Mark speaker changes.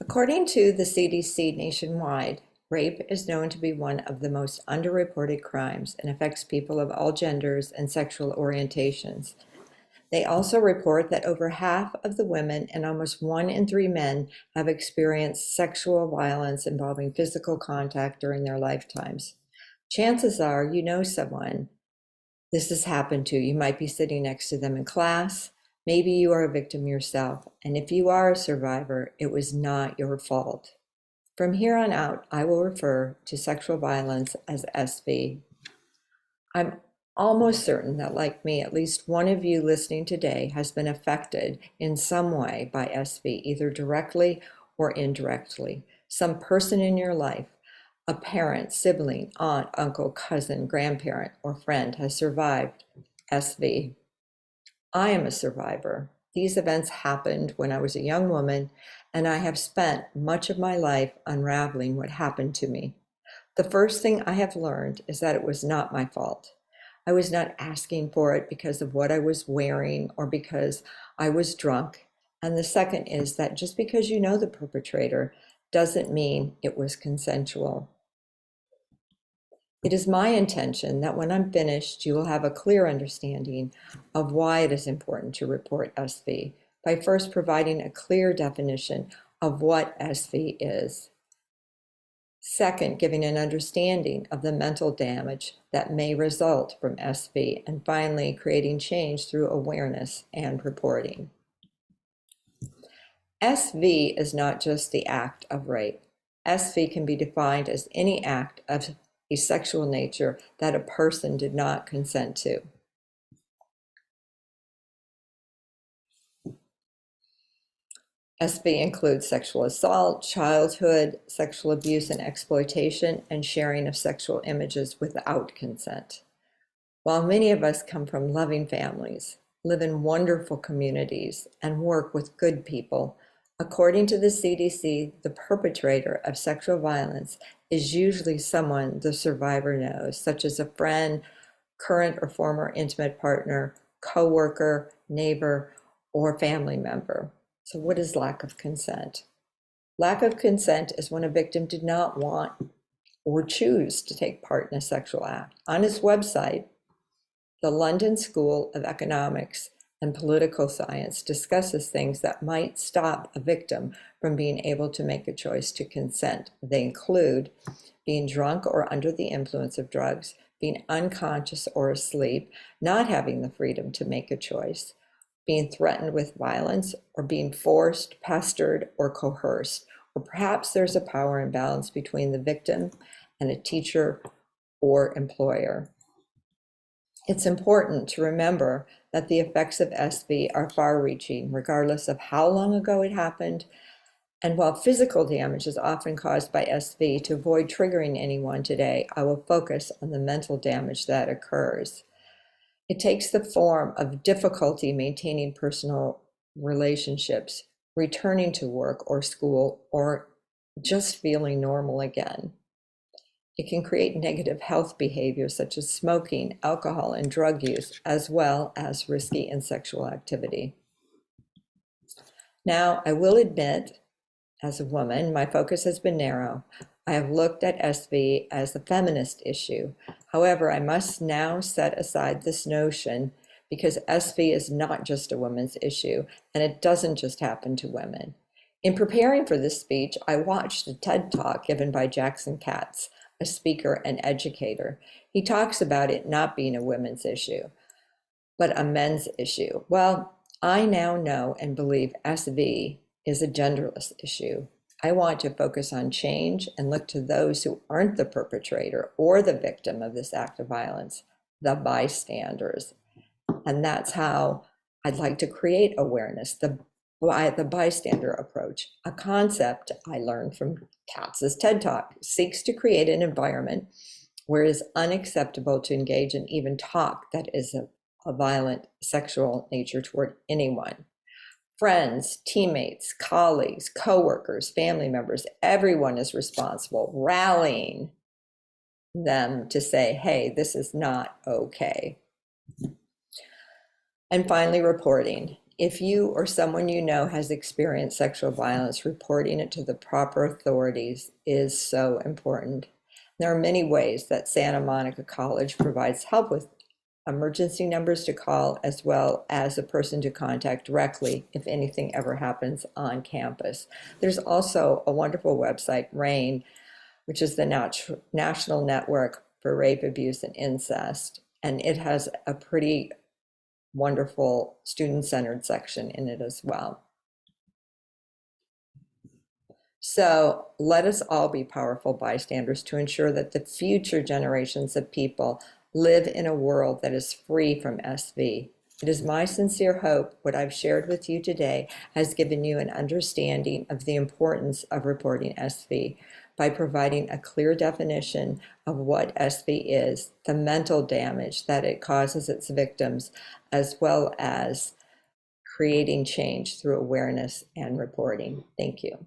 Speaker 1: According to the CDC nationwide, rape is known to be one of the most underreported crimes and affects people of all genders and sexual orientations. They also report that over half of the women and almost 1 in 3 men have experienced sexual violence involving physical contact during their lifetimes. Chances are you know someone this has happened to. You might be sitting next to them in class. Maybe you are a victim yourself. And if you are a survivor, it was not your fault. From here on out, I will refer to sexual violence as SV. I'm almost certain that, like me, at least one of you listening today has been affected in some way by SV, either directly or indirectly. Some person in your life, a parent, sibling, aunt, uncle, cousin, grandparent, or friend has survived SV. I am a survivor. These events happened when I was a young woman, and I have spent much of my life unraveling what happened to me. The first thing I have learned is that it was not my fault. I was not asking for it because of what I was wearing or because I was drunk. And the second is that just because you know the perpetrator doesn't mean it was consensual. It is my intention that when I'm finished, you will have a clear understanding of why it is important to report SV by first providing a clear definition of what SV is. Second, giving an understanding of the mental damage that may result from SV. And finally, creating change through awareness and reporting. SV is not just the act of rape. SV can be defined as any act of a sexual nature that a person did not consent to. SV includes sexual assault, childhood, sexual abuse and exploitation, and sharing of sexual images without consent. While many of us come from loving families, live in wonderful communities, and work with good people, according to the CDC, the perpetrator of sexual violence is usually someone the survivor knows, such as a friend, current or former intimate partner, coworker, neighbor, or family member. So what is lack of consent? Lack of consent is when a victim did not want or choose to take part in a sexual act. On its website, the London School of Economics and Political Science discusses things that might stop a victim from being able to make a choice to consent. They include being drunk or under the influence of drugs, being unconscious or asleep, not having the freedom to make a choice, being threatened with violence, or being forced, pestered, or coerced. Or perhaps there's a power imbalance between the victim and a teacher or employer. It's important to remember that the effects of SV are far-reaching, regardless of how long ago it happened. And while physical damage is often caused by SV, to avoid triggering anyone today, I will focus on the mental damage that occurs. It takes the form of difficulty maintaining personal relationships, returning to work or school, or just feeling normal again. It can create negative health behaviors such as smoking, alcohol, and drug use, as well as risky and sexual activity. Now, I will admit, as a woman, my focus has been narrow. I have looked at SV as a feminist issue. However, I must now set aside this notion because SV is not just a women's issue, and it doesn't just happen to women. In preparing for this speech, I watched a TED Talk given by Jackson Katz, a speaker and educator. He talks about it not being a women's issue, but a men's issue. Well, I now know and believe SV is a genderless issue. I want to focus on change and look to those who aren't the perpetrator or the victim of this act of violence, the bystanders. And that's how I'd like to create awareness, the bystander approach, a concept I learned from Katz's TED Talk, seeks to create an environment where it is unacceptable to engage in even talk that is a violent sexual nature toward anyone. Friends, teammates, colleagues, coworkers, family members, everyone is responsible, rallying them to say, hey, this is not okay. And finally, reporting. If you or someone you know has experienced sexual violence, reporting it to the proper authorities is so important. There are many ways that Santa Monica College provides help with emergency numbers to call, as well as a person to contact directly if anything ever happens on campus. There's also a wonderful website, RAIN, which is the National Network for Rape, Abuse, and Incest, and it has a pretty wonderful student-centered section in it as well. So let us all be powerful bystanders to ensure that the future generations of people live in a world that is free from SV. It is my sincere hope what I've shared with you today has given you an understanding of the importance of reporting SV by providing a clear definition of what SV is, the mental damage that it causes its victims, as well as creating change through awareness and reporting. Thank you.